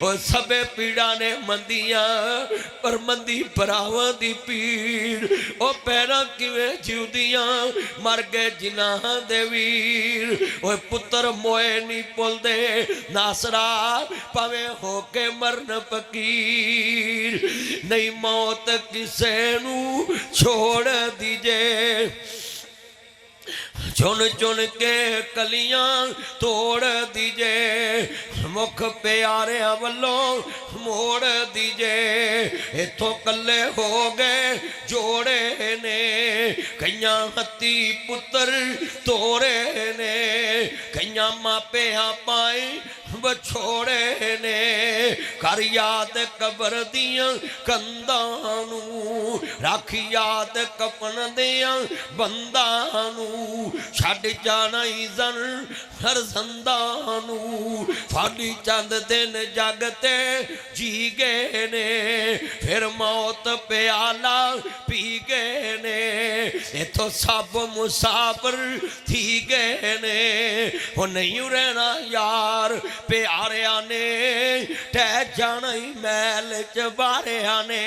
सबे पीड़ा ने मंदिया पर मंदी भरावां दी पीड़ ओ पैरां किवें जिउदियां मर गए जिन्हां दे वीर ओ पुत्र मोए नहीं भुलदे नासरा भावें होके मरन फकीर नहीं मौत किसे नू छोड़ दीजे चुन चुन के कलियां तोड़ दीजे मुख प्यारे वल्लों मोड़ दीजे इथों कले हो गए जोड़े ने कईयां हत्ती पुत्र तोड़े ने कईयां मापिया पाए बछोड़े ने कर याद कबर दियां कंधां नूं रख याद कफन दियां बंदां नूं छड़ जाना इज़न हर संदानू फाड़ी चंद दिन जगते जी गए ने फिर मौत प्याला पी गए ने इथों सब मुसाफिर थी गए ने वो नहीं रहना यार प्यारिया ने टह जाना ही मैल च बारिया ने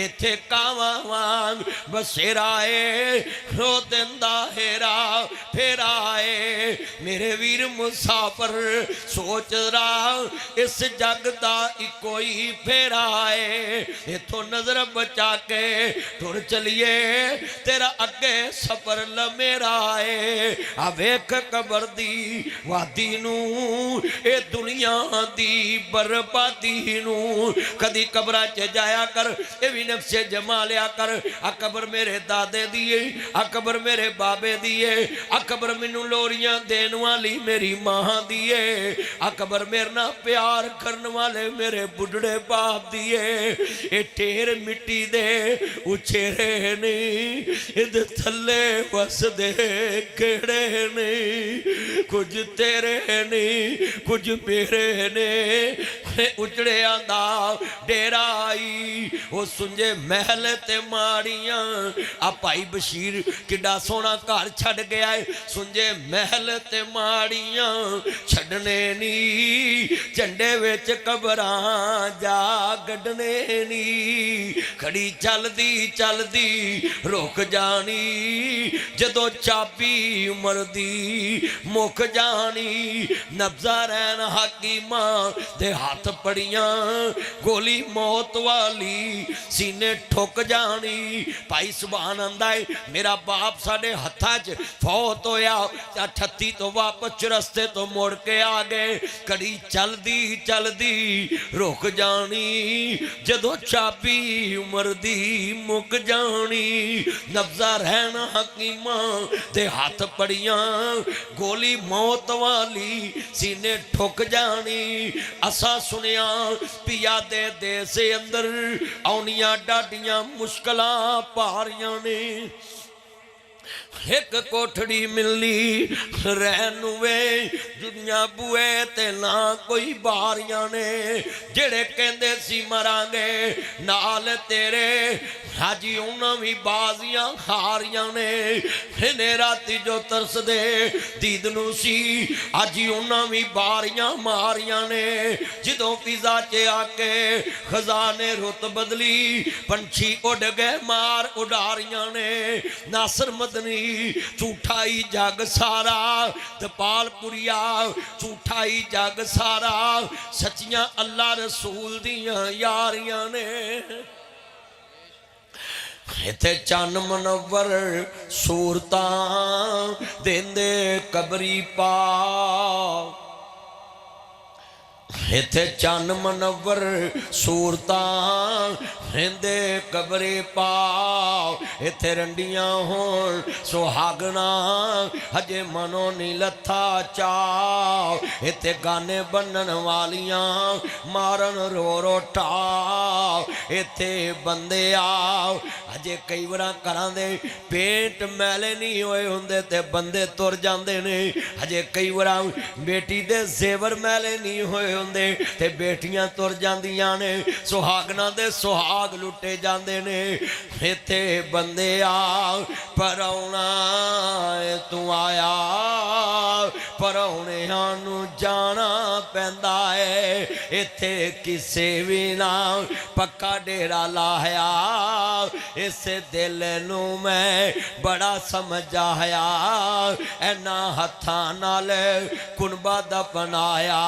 इथे कावां वांग बसेरा है रो दिंदा हेरा फिर आए मेरे वीर मुसाफिर सोच रहा इस जग दा इको ही फेरा है इथों नजर बचा के टुर चलिए तेरा अगे सफर लमेरा है आ वेख कबर दी वादी नू ए दुनिया दी बर्बादी नू कदी कबरां च जाया कर ए भी नफ्से जमा लिया कर आ कबर मेरे दादे दी है आ कबर मेरे बाबे दी है अकबर मैनू लोरियां देन वाली मेरी मां दी है अकबर मेरे ना प्यार करने वाले मेरे बुढ़ड़े बाप दी है ये ढेर मिट्टी दे उछेरे नहीं इध थले बस दे केड़े नहीं कुछ तेरे नहीं कुछ मेरे ने उजड़िया दा डेरा आई वो सुंजे महल ते माड़ियां आ भाई बशीर किड्डा सोहना घर छड़ गया है सुंजे महल ते माड़ियां छड़ने नी झंडे विच कबरां जा गड्ढने नी खड़ी चलदी चलदी रुक जानी जदों चाबी उमर दी मुक जानी नब्जा रैन हकीमा दे हाथ पड़ियां गोली मौत वाली सीने ठुक जानी भाई सुभान अल्लाह मेरा बाप साडे हत्थां च फौत होया 38 तो वापस रस्ते तो मुड़ के आ गए कड़ी चलदी चलदी रुक जानी जदों चाबी उमर दी मुक जानी नब्जा रहना हकीमा दे हाथ पड़ियां गोली मौत वाली सीने ठुक जानी असा सुनिया पिया दे देश अंदर आउनियां डाडियां मुश्किलां पारियां ने एक कोठड़ी मिलनी रहन वे दुनिया बुए ते ना कोई बारियां ने जेड़े कहंदे सी मरांगे नाल तेरे हाजी उन्हां भी बाजियां हारियां ने इन्हें राती जो तरस दे दीद नू सी हाजी उन्हां भी बारियां मारियां ने जदों फिजा च आके खजाने रुत बदली पंछी उड़ गए मार उडारियां ने नासर मदनी झूठाई जग सारा दपालपुरिया झूठाई जग सारा सच्चियां अल्लाह रसूल दियां यारियां ने इत्थे चन्न मनवर सूरतां देंदे कबरी पा इत्थे चन्न मनवर सूरतां रेंदे कबरे पा इत्थे रंडियां होण सुहागना हजे मनो नी लथा चा इत्थे गाने बनन वालियां मारन रो रो टा इत्थे बंदे आ हजे कई बार घरां दे पेंट मैले नहीं होए हुंदे ते बंदे तुर जांदे ने हजे कई बार बेटी दे जेवर मैले नहीं होए हुंदे ते बेटियां तुर जांदियां ने सुहागना दे सुहाग लुटे जांदे ने इत्थे बंदे आ परौना तू आया ਪਰਾਉਣਿਆਂ ਨੂੰ ਜਾਣਾ ਪੈਂਦਾ ਏ ਇੱਥੇ ਕਿਸੇ ਵੀ ਨਾ ਪੱਕਾ ਡੇਰਾ ਲਾਇਆ ਇਸੇ ਦਿਲ ਨੂੰ ਮੈਂ ਬੜਾ ਸਮਝਾਇਆ ਇਹਨਾਂ ਹੱਥਾਂ ਨਾਲ ਕੁਨਬਾ ਦਾ ਬਣਾਇਆ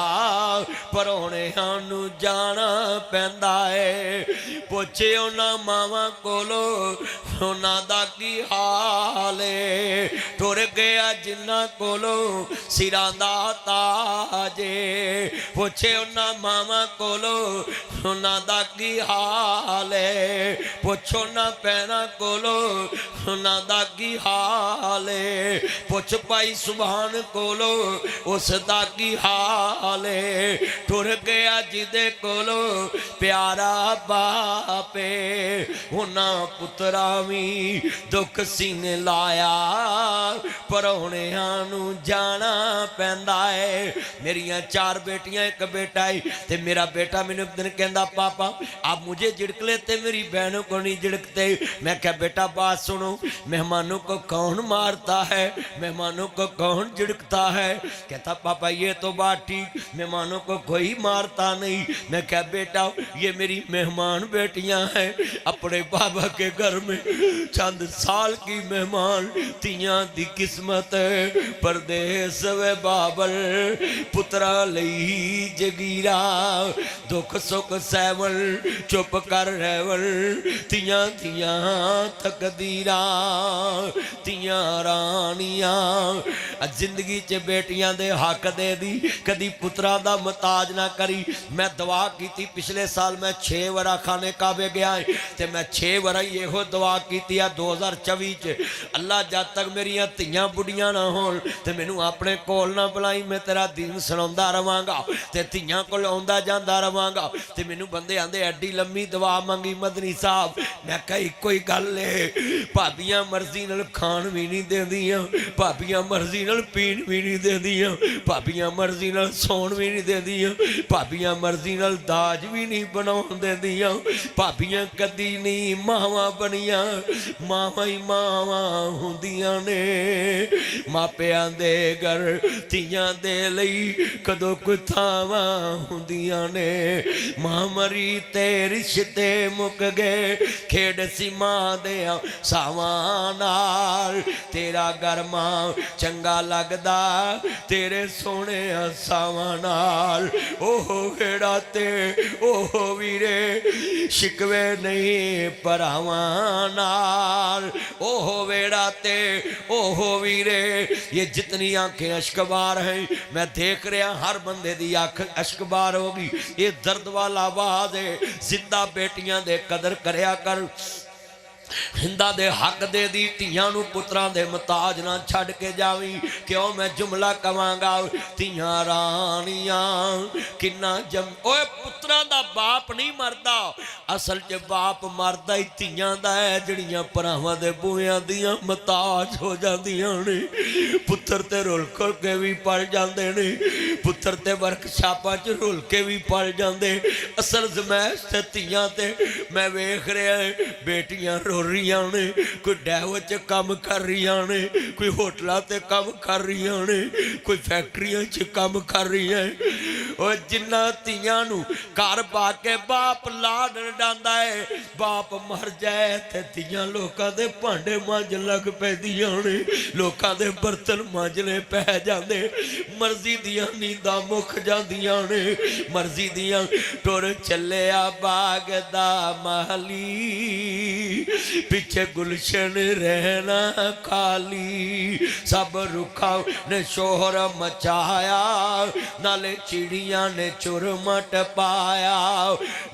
ਪਰਾਉਣਿਆਂ ਨੂੰ ਜਾਣਾ ਪੈਂਦਾ ਏ ਪੁੱਛੇ ਉਹਨਾਂ ਮਾਵਾਂ ਕੋਲੋਂ ਉਹਨਾਂ ਦਾ ਕੀ ਹਾਲ ਏ ਟੁਰ ਗਿਆ ਜਿਨ੍ਹਾਂ ਕੋਲੋਂ ਸਿਰਾਂ ਦਾ ਤਾਜ ਏ ਪੁੱਛੇ ਉਹਨਾਂ ਮਾਵਾਂ ਕੋਲੋਂ ਉਹਨਾਂ ਦਾ ਕੀ ਹਾਲ ਏ ਪੁੱਛੋ ਨਾ ਭੈਣਾਂ ਕੋਲੋਂ ਉਹਨਾਂ ਦਾ ਕੀ ਹਾਲ ਏ ਪੁੱਛ ਭਾਈ ਸੁਭਾਨ ਕੋਲੋਂ ਉਸ ਦਾ ਕੀ ਹਾਲ ਏ ਟੁਰ ਗਿਆ ਜਿਹਦੇ ਕੋਲੋਂ ਪਿਆਰਾ ਬਾਪੇ ਉਹਨਾਂ ਪੁੱਤਰਾਂ ਵੀ ਦੁੱਖ ਸੀਨੇ ਲਾਇਆ ਪਰਾਉਣਿਆਂ ਨੂੰ ਜਾਣਾ ਪੈਂਦਾ ਏ ਮੇਰੀਆਂ 4 बेटियां एक बेटा है ते मेरा बेटा मैंने एक दिन कहता पापा आप मुझे झिड़क लेते मेरी बहनों को नहीं झिड़कते मैं क्या बेटा बात सुनो मेहमानों को कौन मारता है मेहमानों को कौन झिड़कता है कहता पापा ये तो बात ठीक मेहमानों को कोई मारता नहीं मैं क्या बेटा ये मेरी मेहमान बेटियां हैं अपने बाबा के घर में चंद साल की मेहमान तियां दी किस्मत परदेस वे बाबल पुत्रा लई जगीरा दुख सुख सैवल चुप कर रहवल तियां तियां तकदीरा तियां रानियां जिंदगी च बेटियां दे हक दे दी कदी पुत्रा दा मुताज ना करी मैं दुआ की पिछले साल मैं 6 वरा खाने काबे गया ते मैं 6 वरा इहो दुआ की 2024 च अल्लाह जद तक मेरिया धियां बुढ़ियां ना होन ते मैनू अपने कोल ना बुलाई मैं तेरा दीन सुनाउंदा रवांगा ते धियां कोल आउंदा जांदा रवांगा ते मैनू बंदे आंदे एडी लम्मी दुआ मंगी मदनी साहब मैं कहा इक्को ही गल है भाबियां मर्जी नाल खाण भी नहीं देंदियां भाबियां मर्जी नाल पीण भी नहीं देंदियां भाबियां मर्जी नाल सौण भी नहीं देंदियां भाबियां मर्जी नाल दाज भी नहीं बनाउण देंदियां भाबियां कदी नहीं मावां बनियां मावां ही मावां हुंदियां ने मापियां दे घर धीआं दे लई कदों कोई थावां हुंदियां ने मां मरी ते रिश्ते मुक गए खेड सी मां दे सावां नाल तेरा घर मां चंगा लगदा तेरे सोने सावां नाल ओह खेड़ा ते ओह वीरे शिकवे नहीं भरावां नाल ओह वेड़ा ते ओह वीरे ये जितनी आंखें अश्कबार हैं मैं देख रहा हर बंदे दी आंख अश्कबार होगी ये दर्द वाला आवाज है जिंदा बेटियां दे कदर करया कर हिंदा दे हक दे दी धियां नू पुत्रां दे मुताज ना छड़ के जावी क्यों मैं जुमला कवांगा धियां रानियां किन्ना जम ओए पुत्रां दा बाप नहीं मरदा असल च बाप मरदा ही धियां दा है जड़ियां भरावां दे बूहियां दियां मुताज हो जांदियां ने पुत्र ते रुल के भी पड़ जांदे ने पुत्र ते वर्कशापां च रुल के भी पड़ जांदे असल जमैश ते धियां ते मैं वेख रहा बेटियां रहियां ने कोई डैव च काम कर रही ने कोई होटलों ते काम कर रही ने कोई फैक्ट्रियां च काम कर रही है और जिन्ना तियां नू घर पा के बाप लाड डांदा है बाप मर जाए ते तियां लोकां दे भांडे मांज लग पैंदियां ने लोकां दे बर्तन मांजने पै जांदे मर्जी दियां नींदां मुक जांदियां ने मर्जी दियां टुर चलिया बाग दा माली पीछे गुलशन रहना खाली सब रुखा ने शोहर मचाया नाले चिड़िया ने चुरमट पाया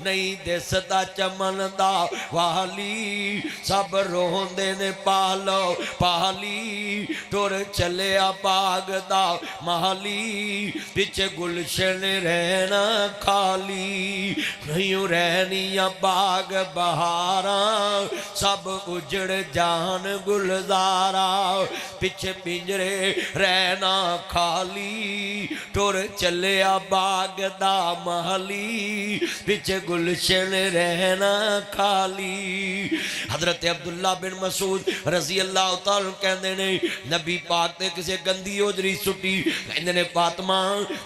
नहीं दिसदा चमन दा वाली सब रोंदे ने पालो पाली टुर चलिया बाग दा माली पीछे गुलशन रहना खाली नहीं रहनिया बाग बहारा सब उजड़ जान गुलजारा पीछे पिंजरे रहना खाली टुर चलिया बाग दा महली पिछे गुलशन रहना खाली। हजरत अब्दुल्ला बिन मसूद रजी अल्लाह तआला कहते ने नबी पाक ते किसे गंदी ओजरी सुटी, कहते ने फातिमा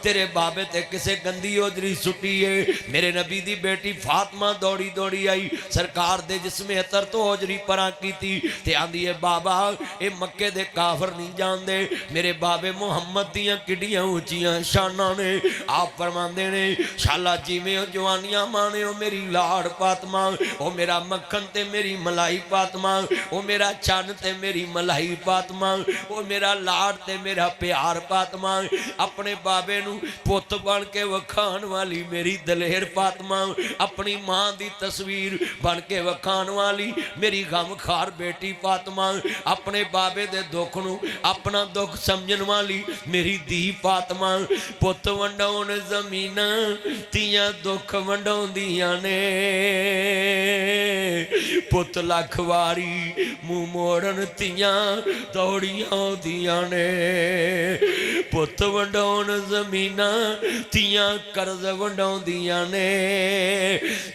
तेरे बाबे ते किसे गंदी ओजरी सुटी है। मेरे नबी दी बेटी फातिमा दौड़ी दौड़ी आई, सरकार दे जिसमें अतर तो ओजरी परा कीती ते आंदी है बाबा ये मक्के दे काफर नहीं जानदे मेरे बाबे मुहम्मद दियां किड्डियां ऊंचियां शाना ने। आप फरमांदे ने शाला जिवें जवानियां माने ओ मेरी लाड़ फातिमा, ओ मेरा मक्खन ते मेरी मलाई फातिमा, ओ मेरा चन ते मेरी मलाई फातिमा, ओ मेरा लाड़ ते मेरा प्यार फातिमा। अपने बाबे नू पुत बन के वखाण वाली मेरी दलेर फातिमा, अपनी मां दी तस्वीर बन के वखाण वाली मेरी गमखार बेटी फातिमा, अपने बाबे दे दुख नू अपना दुख समझण वाली मेरी धी फातिमा। पुत वंडाउण जमीन तियां दुख वंडाउंदियां ने, पुत लख वारी मुंह मोड़न तियां दौड़ियां आउंदियां ने। पुत वंडाउण जमीन तियां कर्ज वंडाउंदियां ने।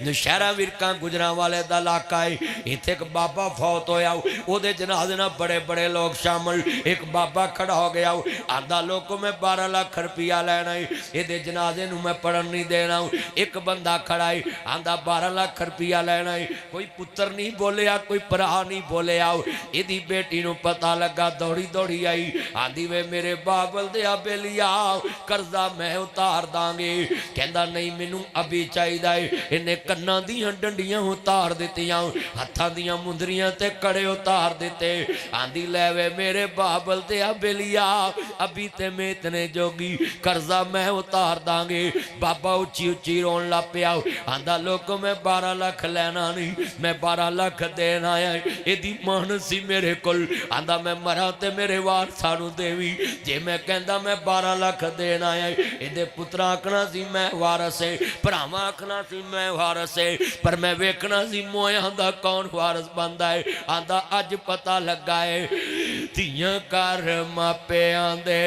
नौशहरा विरका गुजरांवाले दा इलाका है, इत्थे एक बाबा फौत होया, ओदे जनाजे नाल बड़े बड़े लोग शामिल। एक बाबा खड़ा हो गया, आंदा लोको मैं 12 लाख रुपया लेना है, ये जनाजे नूं मैं पढ़न नहीं देना। एक बंदा खड़ा है, आंदा 12 लाख रुपया लेना है। कोई पुत्र नहीं बोलिया, कोई भरा नहीं बोलिया। इहदी बेटी नूं पता लगा, दौड़ी दौड़ी आई, आंदी वे मेरे बाबल दे बेलिया कर्जा मैं उतार दांगे। कहंदा नहीं मैनू अभी चाहिदा है। इन्हें कन्नां दीयां डंडियां उतार दित्तियां, हत्थां दीयां मुंदरियां ते कड़े उतार दिते। आंदी लै वे मेरे बाबल दे बेलिया अभी ते मैं इतने जोगी कर्जा मैं उतार दांगे। बाबा उची उची रोन लग पिया, आंदा लोग मैं 12 लाख लेना नहीं, मैं 12 लाख देना आया। इहदी मान सी मेरे कोल, आंदा मैं मरा ते मेरे वारसां नूं देवी। जे मैं कहंदा मैं 12 लाख देना आया, इहदे पुत्रा आखना सी मैं वारस है, भरावां आखना सी मैं वारस है, पर मैं वेखना सी मोयां दा कौन वारस बनदा है। आंदा अज पता लगा है धीआं घर मापिआं दे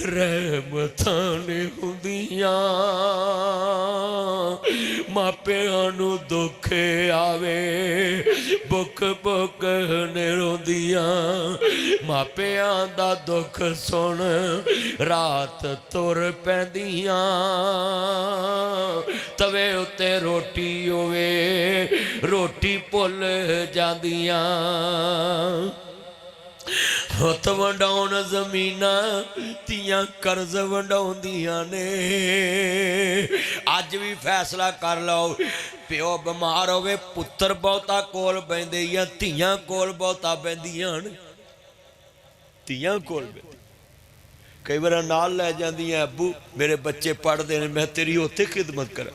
रहमतां ने हुंदियां, मापिआं नूं दुख आवे बुक बुक ने रोंदियां। मापिआं दा दुख सुन रात तुर पैंदियां, तवे उत्ते रोटी होवे रोटी भुल जांदियां। पुत वंडाउण जमीना तियां कर्ज वंडाउंदियां ने। अज भी फैसला कर लो, प्यो बीमार होवे पुत्र बहुता कोल बहिंदे या धीआं कोल बहुता बहिंदियां ने। धीआं कोल कई बार नाल लै जांदियां, अब्बू मेरे बच्चे पढ़ते हैं मैं तेरी उत्थे खिदमत करा।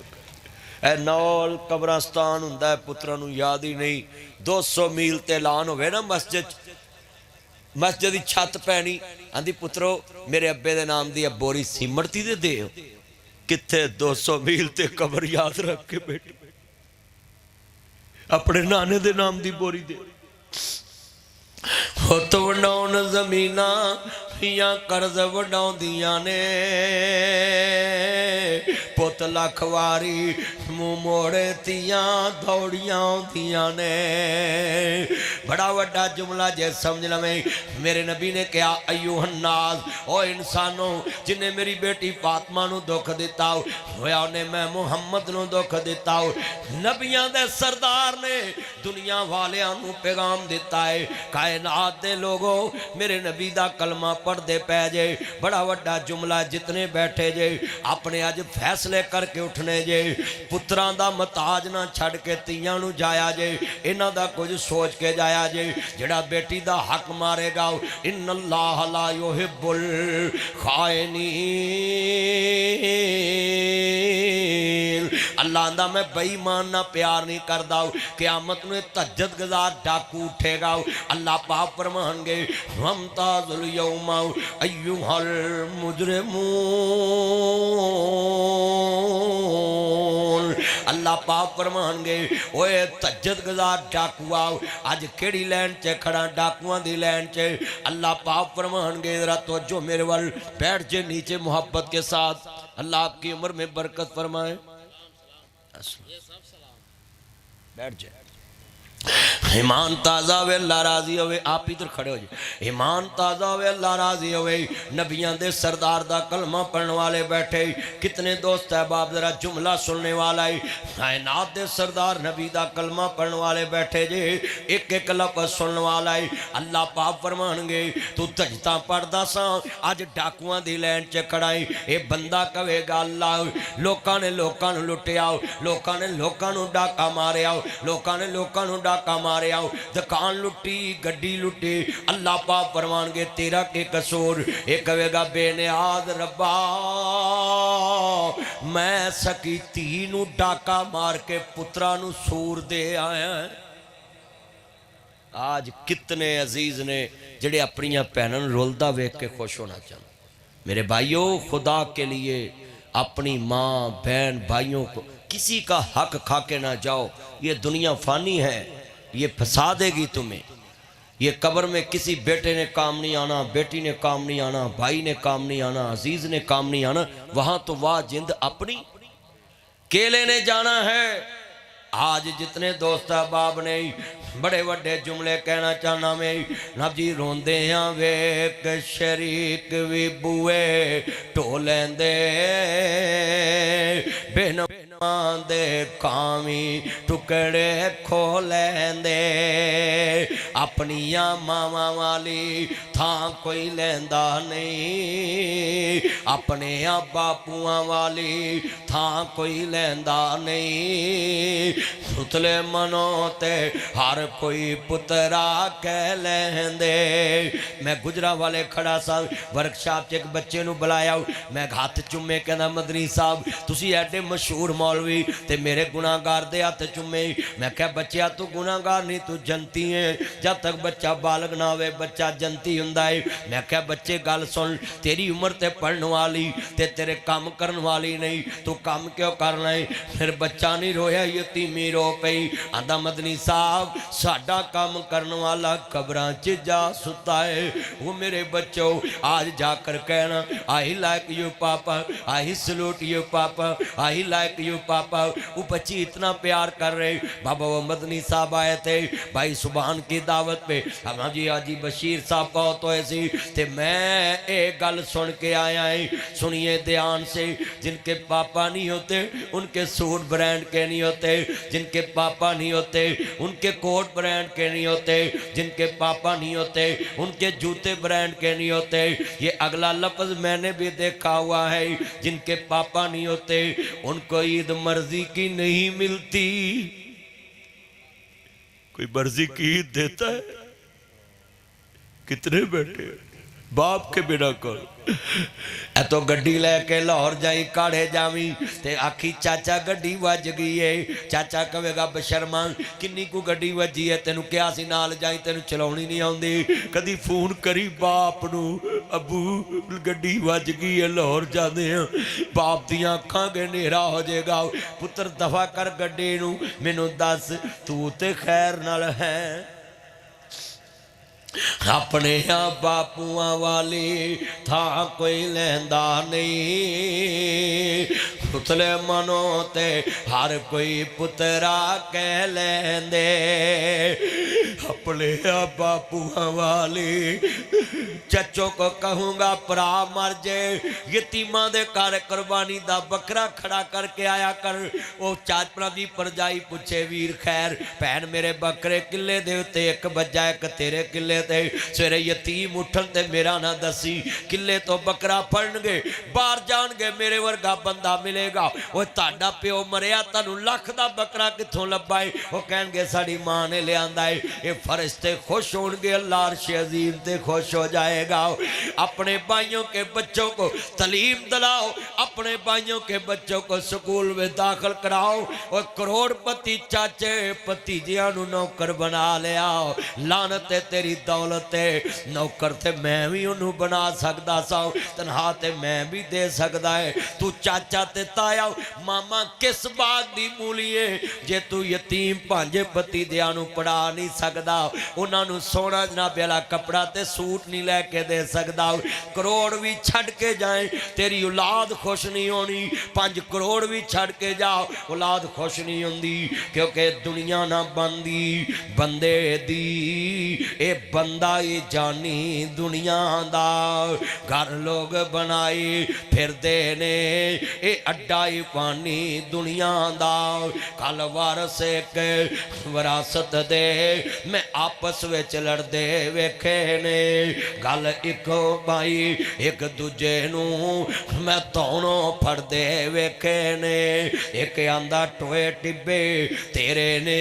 ए नाल कब्रस्तान हुंदा है, पुत्रां नूं याद ही नहीं। 200 मील ते ऐलान होवे ना मस्जिद, मस्जिद की छत पैनी, आंदी पुत्रो मेरे अब्बे दे नाम दी बोरी सीमरती दे दे। कित्थे 200 मील ते कबर याद रख के बैठे, अपने नाने दे नाम दी बोरी दे। पुत वंडाउण जमीना या कर्ज वंडाउंदियां ने, पुत लख वारी मुंह मोड़े तियां दौड़ियां आउंदियां ने। बड़ा वड्डा जुमला जे समझ लवें। मेरे नबी ने कहा अय्युहन्नास, ओ इंसानों जिन्हें मेरी बेटी फातिमा नूं दुख दिता होया उन्हें मैं मुहम्मद नूं दुख दिता। नबियां दे सरदार ने दुनिया वालियां नूं पैगाम दिता है, कायनात दे लोगों मेरे नबी दा कलमा पढ़ते पै जे। बड़ा वड्डा जुमला, जितने बैठे जे अपने अज फैसले करके उठने जे। पुत्रां दा मताज ना छड़ के तियां नूं जाया जे, इन्हां दा कुछ सोच के जाया जे। जिहड़ा बेटी दा हक मारेगा इन्नल्लाह ला युहिब्बुल खाइनीन, अल्लाह आंदा मैं बेईमान ना प्यार नहीं करदा। क़यामत में तहज्जुद गुज़ार डाकू उठेगा, अल्लाह पाक फरमाएंगे हमताजुल यौमा अय्युहल मुजरिमून। अल्लाह पाक फरमाएंगे ओए तहज्जुद गुज़ार डाकुआ अज केड़ी लैन च खड़ा, डाकुआं दी लैन च। अल्लाह पाक फरमाएंगे जरा तवज्जो मेरे वाल बैठ जे नीचे मोहब्बत के साथ। अल्लाह आपकी उम्र में बरकत फरमाए। बैठ जाए। ईमान ताज़ा हुए अल्लाह राजी होवे। आप इधर खड़े हो जाए। ईमान ताज़ा हुए अल्लाह राजी होवे। नबियां दे सरदार दा कलमा पढ़ने वाले बैठे। कितने दोस्त है बाप जरा जुमला सुनने वाला है। कायनात दे सरदार नबी दा कलमा पढ़ने वाले बैठे जे। एक एक लफ्ज़ सुनने वाला है। अल्लाह पाक फरमानगे तू तजता पढ़दा सा अज डाकुआं दी लैन च खड़ा है। ये बंदा कहेगा अल्लाह लोकां ने लोकां नूं लुटिया, लोकां ने लोकां नूं डाका मारिया, लोकां ने लोकां नूं डाका मारे आओ, दुकान लुटी, गड्डी लुटी। अल्लाह पाक फरमानगे तेरा के कसूर। एक कहेगा बेनियाज रब्बा मैं सकी धी नूं डाका मार के पुत्रा नूं सूर दे आया। आज कितने अजीज ने जेड़े अपनियां भैनों नूं रुलदा वेख के खुश होना चाहते। मेरे भाइयों खुदा के लिए अपनी माँ बहन भाइयों को किसी का हक खा के ना जाओ। ये दुनिया फानी है, ये फंसा देगी तुम्हें। ये कब्र में किसी बेटे ने काम नहीं आना, बेटी ने काम नहीं आना, भाई ने काम नहीं आना, अजीज ने काम नहीं आना। वहां तो वाह जिंद अपनी केले ने जाना है। आज जितने दोस्त अहबाब ने बड़े बड़े जुमले कहना चाहना मैं नब जी रोंदे हाँ वेख शरीक भी बुए ढो लेंदे बिन दे कामी टुकड़े खो लेंदे। अपनिया मावा वाली थां कोई लेंदा नहीं, अपने बापुआ वाली थां कोई लेंदा नहीं। सुतले मनो ते हर कोई पुत्रा कह लेंदे। मैं गुजरा वाले खड़ा सा वर्कशॉप च एक बच्चे नूं बुलाया। मैं हाथ चुमे कहना मदनी साहब तुसी एडे मशहूर मौलवी ते मेरे गुनाहगार दे हथ चुमे। मैं क्या बच्चा तू गुनाहगार नहीं तू जनती है। जब तक बच्चा बालग ना होवे बच्चा जनती हुंदा है। मैं क्या बच्चे गल सुन तेरी उम्र ते पढ़ने वाली ते तेरे काम करने वाली नहीं, तू काम क्यों करना है। फिर बच्चा नहीं रोया यतीमी रो पई। आंदा मदनी साहब साडा काम करने वाला कब्रां च जा सुता है। वो मेरे बच्चों आज जाकर कहना आई लाइक यू पापा, आई सलूट यू पापा, आई लाइक यू पापा। वो बच्ची इतना प्यार कर रहे। बाबा वो मदनी साहब आए थे भाई सुबहान की दावत पे। हाँ जी हाजी बशीर साहब का तो ऐसी ते मैं एक गल सुन के आया है। सुनिए ध्यान से। जिनके पापा नहीं होते उनके सूट ब्रांड के नहीं होते, जिनके पापा नहीं होते उनके कोट ब्रांड के नहीं होते, जिनके पापा नहीं होते उनके जूते ब्रांड के नहीं होते। ये अगला लफ्ज मैंने भी देखा हुआ है। जिनके पापा नहीं होते उनको ईद मर्जी की नहीं मिलती। कोई मर्जी की ईद देता है? कितने बैठे बाप के बिना कर। ए तो गड्डी लैके लाहौर जाई काढ़े जावी ते आखी चाचा गड्डी वज गई है। चाचा कहेगा बशर्मा किन्नी को गड्डी वजी है, तेनू क्या सी नाल जाई तेनू चलाउणी नहीं आउंदी। कदी फोन करी बाप नू अबू गड्डी वज गई है लाहौर जाते हैं। बाप दियां अखां अगे नेरा हो जाएगा। पुत्र दफा कर गड्डी नू मैनू दस तू ते खैर नाल है। अपने बापुआ वाली था कोई लेंदा नहीं। पुतले मनो ते हर कोई पुत्रा कह लेंदे। अपने बापुआ वाली चचो को कहूँगा भरा मर जाए यतीमा दे घर कुर्बानी दा बकरा खड़ा करके आया कर। वो चाचपरा दी परजाई पूछे वीर खैर भैन मेरे बकरे किले दे उत्ते एक बजा एक तेरे किले ते सवेरे यतीम उठन ते मेरा ना दसी। किले तो बकरा फड़नगे बाहर जाणगे मेरे वर्गा बंदा मिलेगा। वो ताड़ा प्यो मरिया तैनू लख दा बकरा कित्थों लब्भा है। वो कहणगे साडी मां ने लियांदा है। ये फरिश्ते खुश होंगे अल्लाह अर्श अजीम ते खुश हो जाएगा। अपने भाइयों के बच्चों को तालीम दिलाओ, अपने भाइयों के बच्चों को स्कूल में दाखिल कराओ। और करोड़पति चाचे भतीजियां नू नौकर बना लिया। लानत है तेरी दौलत है। नौकर थे मैं भी उन्होंने बना सकता सा, तनखा ते मैं भी दे सकता है। तू चाचा ते दिता आ। मामा किस बात दी मूली है जे तू यतीम भांजे पति दियां नूं पढ़ा नहीं सकदा, उन्होंने सोना जनाबे वाला कपड़ा ते सूट नहीं लैके दे सकदा, करोड़ भी छड़ के जाए तेरी औलाद खुश नहीं होनी, 5 करोड़ भी छड़ के जाओ औलाद खुश नहीं होंदी, क्योंकि दुनिया ना बनदी बंदे दी। ए बंदा ही जानी दुनिया दा, घर लोग बनाए फिरदे ने ए अड्डा ही पानी दुनिया दा। कल वारस एक विरासत दे मैं आपस विच लड़दे वेखे ने, गल इको भाई एक दूजे नूं मैं तौणों फड़दे वेखे ने। एक आंदा टोए टिब्बे तेरे ने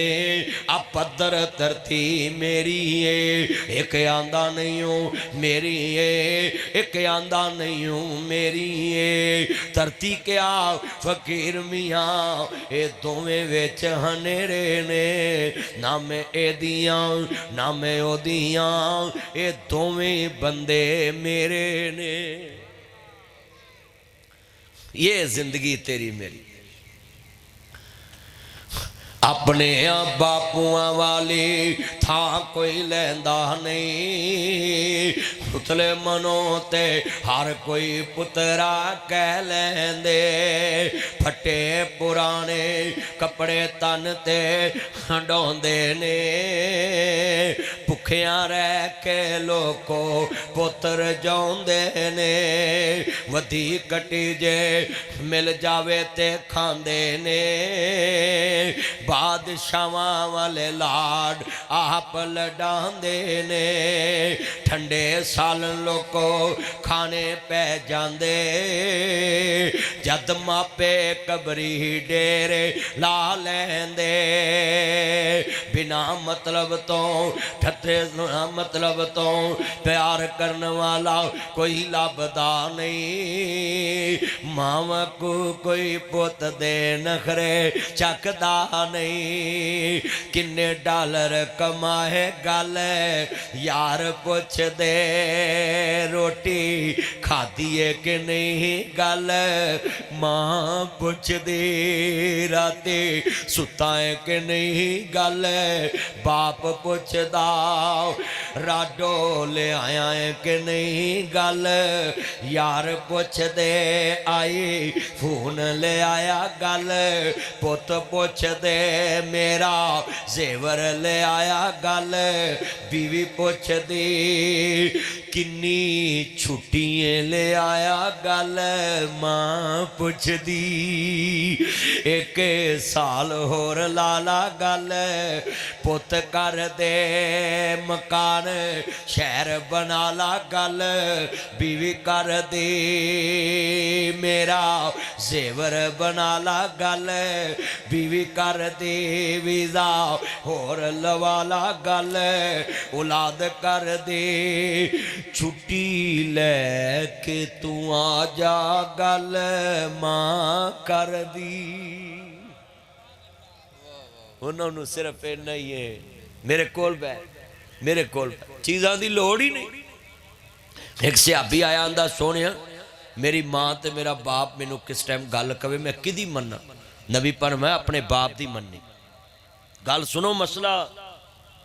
आ पत्थर धरती मेरी है, एक आंदा नहीं हो मेरी है, एक आंदा नहीं हो मेरी है। धरती क्या फकीर मियाँ ए दोवें विच हनेरे ने, ना मैं एदियां ना मैं ओदियां ए दोवें बंदे मेरे ने। ये जिंदगी तेरी मेरी अपने बापुआ वाली था कोई लैंदा नहीं, उतले मनो ते हर कोई पुत्रा कह लेंदे। फटे पुराने कपड़े तन ते हंडोंदे ने, भुखिया रह के लोको पुत्र जाउंदे ने। वधी कटी जे मिल जावे ते खांदे ने, बादशावां वाले लाड आप लडांदे ने। ठंडे सालन लोको खाने पै जांदे, जद मापे कबरी डेरे ला लेंदे। बिना मतलब तो ठट्ठे मतलब तो प्यार करने वाला कोई लभदा नहीं, मावा को कोई पुत दे नखरे चकदा नहीं। किन्ने डॉलर कमाए गल यार पुछ दे, रोटी खाधी है कि नहीं गल मां पुछ दे। राते सुता है कि नहीं गल बाप पुछदा। राडो ले आया है कि नहीं गल यार पुछ दे। आई फोन ले आया गल पुत पुछ दे। मेरा जेवर ले आया गल बीवी पुछ दी। किन्नी छुट्टियां ले आया गल मां पुछ दी। एक साल होर लाला गल पुत कर दे। मकान शहर बना ला गल बीवी कर दे। मेरा जेवर बना ला गल बीवी कर दे। वीजा होर लवाला गल औलाद कर दे। छुट्टी लैके तू आ जा गल मां कर दी। उन्होंने सिर्फ इन्ना ही है मेरे कोल बैठ मेरे कोल चीज़ों की लोड़ ही नहीं। एक सियाबी आया आंदा सोनिया मेरी माँ ते मेरा बाप मैनू किस टाइम गल कवे मैं किदी मन्ना। नबी पर मैं अपने बाप की मन्नी। गल सुनो मसला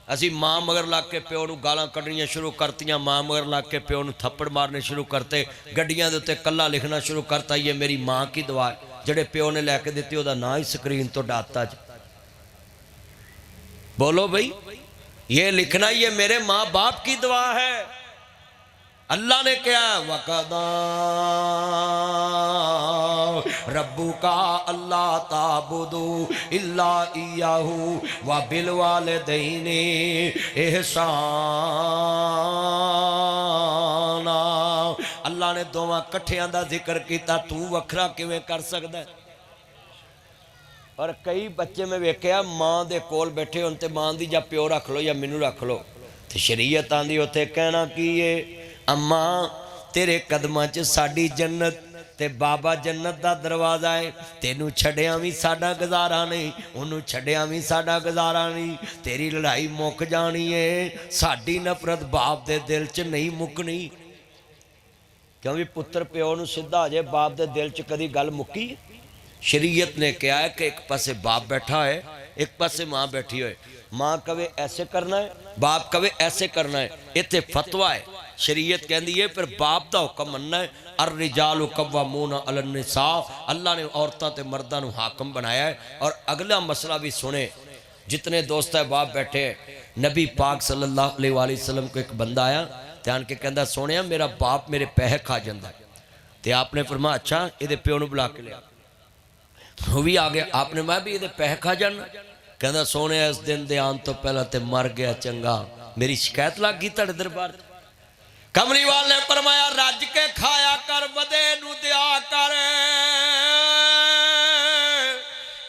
असी माँ मगर लग के प्यो नूं गालां कढ़नियां शुरू करतियां। माँ मगर लग के प्यो नूं थप्पड़ मारने शुरू करते। गड्डियां दे उत्ते कल्ला लिखना शुरू करता। ये मेरी माँ की दुआ जड़े प्यो ने लैके दिती ओहदा नां ही स्क्रीन तो डाता। बोलो भाई ये लिखना ये मेरे माँ बाप की दुआ है। अल्लाह ने क्या वक़दा रब्बू का अल्लाह ताबुदू इल्ला इय्याहू व बिल वालिदैनि इहसाना। अल्लाह ने दोवां कट्ठियां दा जिक्र किया। तू वखरा किवें कर सकदा है? और कई बच्चे में वेख्या माँ दे कोल बैठे होन ते माँ दी या प्यो रख लो या मैनू रख लो ते शरीयत आंदी उत्थे कहना की है अम्मा तेरे कदमां च साडी जन्नत ते बाबा जन्नत दा दरवाजा है। तेनू छड्या भी साडा गुजारा नहीं, उन्होंने छड्या भी साडा गुजारा नहीं। तेरी लड़ाई मुक जानी है। साडी नफरत बाप दे दिल च नहीं मुकनी। क्योंकि पुत्र प्यो नूं सीधा हो जाए बाप दे दिल च कदी गल मुक्की। शरीयत ने कहा है कि एक पासे बाप बैठा है, एक पासे माँ बैठी है। माँ कवे ऐसे करना है, बाप कवे ऐसे करना है, इत्थे फतवा है। शरीयत कहती है फिर बाप का हुक्म मनना है। अर रिजालु कव्वामूना अलन निसा, अल्लाह ने औरतों ते मर्दां नूं हाकम बनाया है। और अगला मसला भी सुने, जितने दोस्त है बाप बैठे हैं। नबी पाक सल्लल्लाहु अलैहि वसल्लम को एक बंदा आया, ध्यान के कहता सोने मेरा बाप मेरे पैसे खा जाता है। तो आपने फरमाया अच्छा ये प्यो नूं बुला के लिया। वो भी आ गया, आपने मैं भी ये पैसे खा जाना। कहता सोने इस दिन दे आने तो पहला ते मर गया चंगा, मेरी शिकायत लग गई तेरे दरबार। कमली वाल ने फरमाया रज के खाया कर, वदे नूं दिया कर,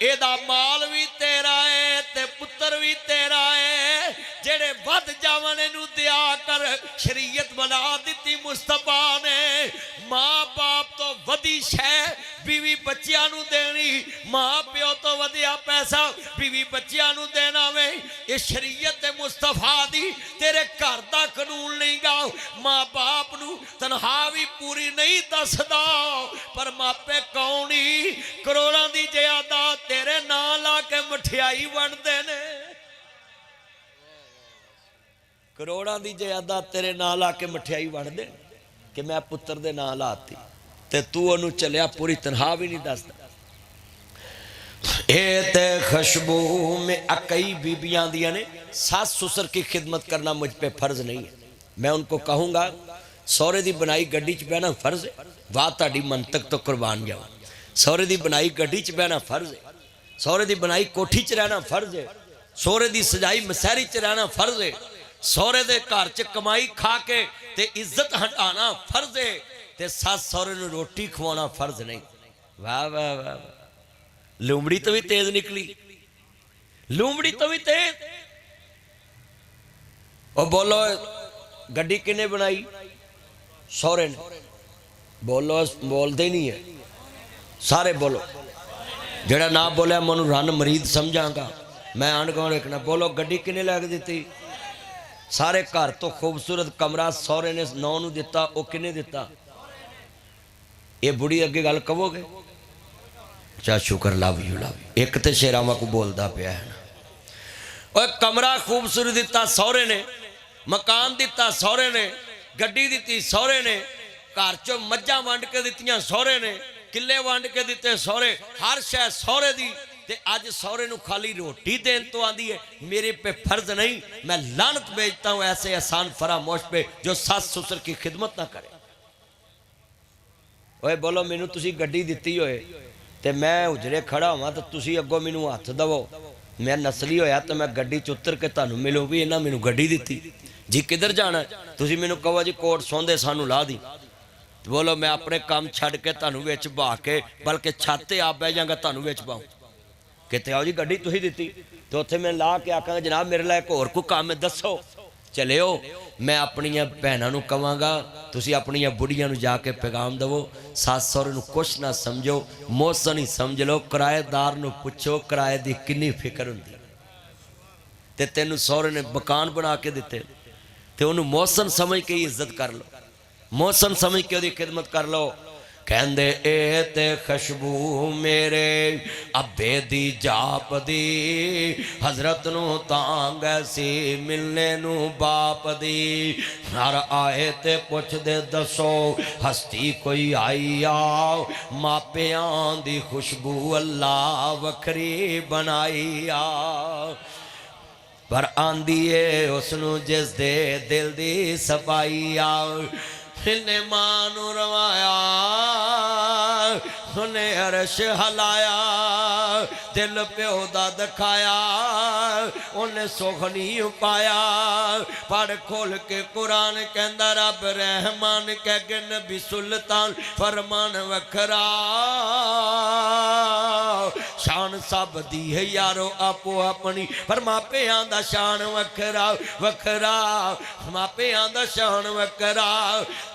एदा माल भी तेरा है ते पुत्र भी तेरा है, जेड़े वध जावन इनू दिया कर। शरीयत बना दी मुस्तफा ने, मां बाप तो वधी शै बीवी बच्चियां नू देनी, मां प्यो तो वधिया पैसा बीवी बच्चियां नू देना वे। ये शरीयत मुस्तफा दी, तेरे घर दा कानून नहीं गा। मां बाप नू तनख्वाह भी पूरी नहीं दसदा, पर मापे कौनी करोड़ां दी जायदाद तेरे नां ला के मठियाई वंडदे ने। करोड़ां दी जायदाद तेरे नां ला के मठियाई वंडदे कि मैं पुत्र दे नां लाती, ते तू ओनू चलिया पूरी तनख्वाह भी नहीं दसदा। ए ते खुशबू में कई बीबियां दियां ने, सास ससुर की खिदमत करना मुझ पे फर्ज नहीं है। मैं उनको कहूँगा सौरे दी बनाई गड्डी च बहना फर्ज है, वाह ताड़ी मंतक तो कुर्बान जावा। सौरे दी बनाई गड्डी च बहना फर्ज है, सौरे दी बनाई कोठी च रहना फर्ज है, सौरे दी सजाई मसहरी च रहना फर्ज है, सौरे दे घर च कमाई खा के ते इज्जत हटाना फर्ज है, ते सस सौरे नूं रोटी खवाना फर्ज नहीं। वाह वाह वाह, लूमड़ी तो भी तेज निकली, लूमड़ी तो भी तेज। और बोलो गड्डी किने बनाई? सौरे ने। बोलो, बोलते नहीं है सारे, बोलो। जेड़ा ना बोलिया मैं रन मरीद समझांगा, मैं अनगौण रखना। बोलो गड्डी किने लैके दिती? सारे घर तो खूबसूरत कमरा सौरे ने नौ नूं दिता, वो किने दिता? ये बुढ़ी अगे गल कहोगे? अच्छा शुक्र, लव यू लव यू। एक तो शेरावा को बोलता पाया है ना। और कमरा खूबसूरत दिता सौरे ने, मकान दिता सौरे ने, गड्डी दिती सौरे ने, घर चो मज्जां वंड के दित्तियां सौरे ने, किले वंड के दिते सौरे, हर शै सौरे दी। ते अज सौरे नूं खाली रोटी देन तो आंदी है, मेरे पे फर्ज नहीं। मैं लानत भेजता हूं ऐसे एहसान फरामोश पे जो सास ससुर की खिदमत ना करे। ओए बोलो, मैनू तुसी गड्डी दिती होए ते मैं उजरे खड़ा हुआ तो तुसी अगों मैनू हथ दवो, मैं नसली होया तो मैं गड्डी च उतर के तुहानू मिलूं भी इन्हां मैनू गड्डी दिती जी, किधर जाना? तुसी मैनू कहो जी कोट सौंदे सानू ला दी। बोलो मैं अपने काम छड़ के तुहानू विच बहा के, बल्कि छत ते आप बह जांगा तुहानू विच पाऊं। किते आओ जी गड्डी तुसी दिती, तो उत्थे मैं ला के आखांगा जनाब मेरे लिए एक होर कोई काम है दसो, चले हो। मैं अपनियां भैनां नूं कहांगा तुसी अपनियां बुढ़ियां नूं जाके पैगाम दवो, सस सौरे नूं कुछ ना समझो, मौसन ही समझ लो। किराएदार नूं पुछो किराए दी किन्नी फिक्र हुंदी, ते तैनूं सौरे ने मकान बना के दिते, ते उन्होंने मौसन समझ के इज्जत कर लो, मौसन समझ के उसकी खिदमत कर लो। कहंदे ए ते खुशबू मेरे अब्बे दी जाप दी, हजरत नू तांग सी मिलने नू बाप दी। हर आए ते पुछ दे दसो हस्ती कोई आई आओ, मापियां दी खुशबू अल्लाह वखरी बनाई आ। पर आंदी है उसनू जिस दे दिल दी सफाई आ। इन्हें मां नू रवाया, उन्हें अरश हलाया, दिल प्यो दा दिखाया, उन्हें सुख नहीं पाया। पढ़ खोल के कुरान कहंदा रब रहमान कह के नबी सुल्तान फरमान वखरा। शान सब दी है यारो आपो अपनी, पर मापियां दा शान वखरा वखरा, मापियां दा शान वखरा।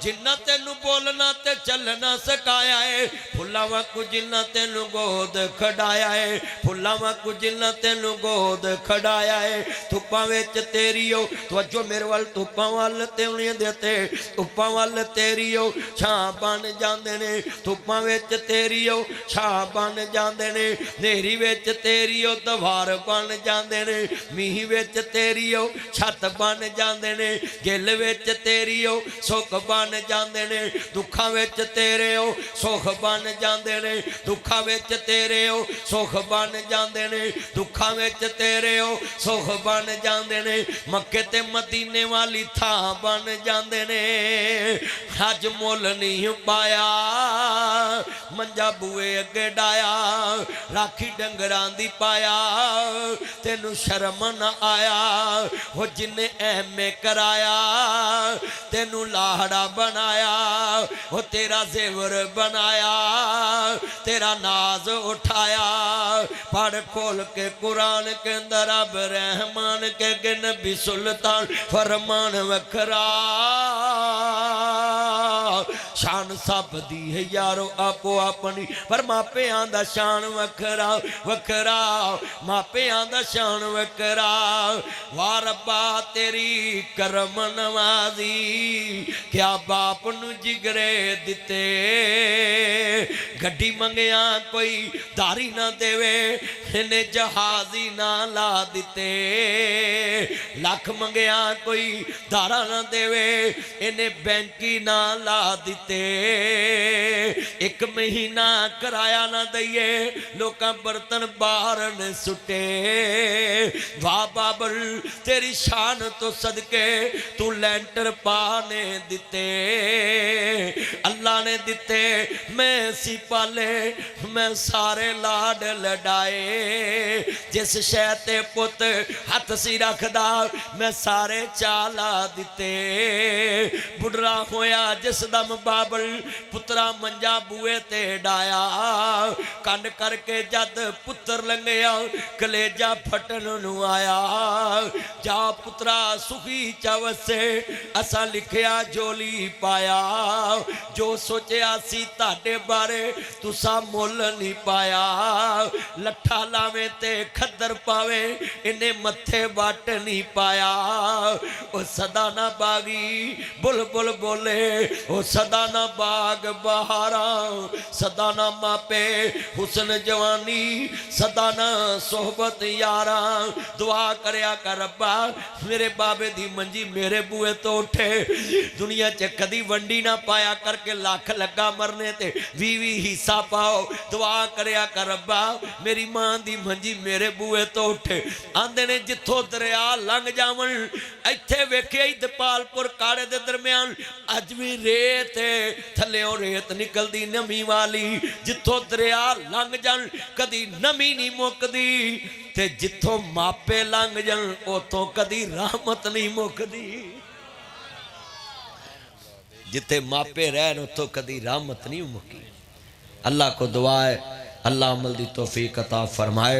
जिन्ना तेनू बोलना ते चलना सिखाया है, फुल्लां वाकू जिन्ना तेनू गोद खड़ाया है, फुल्लां वाकू जिन्ना तेनू गोद खड़ाया है। धुप्पां विच तेरी ओ तवज्जो मेरे वाल, धुप्पां वाल तेवलियां दे ते धुप्पां वाल तेरी ओ छां बन जांदे ने, धुप्पां विच तेरी ओ छां बन जांदे ने, नेरी विच तेरी ओ दवार बन जांदे ने, मींह विच तेरी ओ छत बन जांदे ने, गिल विच तेरी ओ सुख बन जांदे ने, दुखां विच तेरे ओ सुख बन जांदे ने, दुखां विच तेरे ओ सुख बन जांदे ने, दुखां विच तेरे ओ सुख बन जांदे ने। मक्के ते मदीने वाली थां बन जांदे ने। अज मुल नहीं पाया मंजा बूए अगे डाया, राखी डंगरां दी पाया, तेनू शर्म न आया हो जिन्ने ऐमे कराया, तेनू लाहड़ा बनाया हो तेरा जेवर बनाया, तेरा नाज उठाया। पढ़ खोल के कुरान के अंदर अब रहमान के नबी सुल्तान फरमान वखरा, शान सब दी है यारो आपो अपनी, पर मापियां दा शान वखरा वखरा, मापियां दा शान वखरा। वाह रब्बा तेरी करम नवाजी, क्या बाप नू जिगरे दिते, गड्डी मंगिया कोई दारी ना देवे, इन्हें जहाजी ना ला दिते, लख मंगिया कोई दारा ना देवे, इन्हें बैंकी ना ला दिते, एक महीना कराया ना दईए लोकां बर्तन बाहर ने सुटे। वाह बाबर तेरी शान तो सदके तू लैंटर पाने दिते, अल्लाह ने दिते मैं सी पाले, मैं सारे लाड लडाए, जिस शह ते पुत हथ सी रखदा मैं सारे चाला दिते। बुढ़ा होया जिस दम बाबल पुत्रा मंजा बूए ते डाया, कंड करके जद पुत्र लंघिया कलेजा फटन नू आया। जा पुत्रा सुखी चवसे असा लिखिया जोली पाया, जो सोचिया सी ताडे बारे तुसा मुल नहीं पाया। लठा लावे ते खद्दर पावे इन्हें मथे वट नहीं पाया। ओ सदा ना बागी बुलबुल बोले, ओ सदा ना बाग बहारा, सदा ना मापे हुसन जवानी, सदा ना सोहबत यारा। दुआ करया कर रब्बा मेरे बाबे दी मंजी मेरे बूए तो उठे, दुनिया च कदी वंडी ना पाया करके लख लगा मरने ते 20 हिस्सा पाओ। दुआ करया कर रब्बा मेरी मां दी मंजी मेरे बूए तो उठे। आंदे ने जिथों दरिया लंघ जावन, इत्थे वेखिया दपालपुर काड़े दे दरम्यान अज भी रेत थल्लेओ रेत निकलदी नमी वाली, जिथों दरिया लंघ जान कदी नमी नहीं मुकदी, ते जिथों मापे लंघ जान उतों कदी रहमत नहीं मुकदी। जिथे मापे रहन उतों कदी रहमत नहीं मुकी। अल्लाह को दुआ है अल्लाह अमल दी तौफीक अता फरमाए।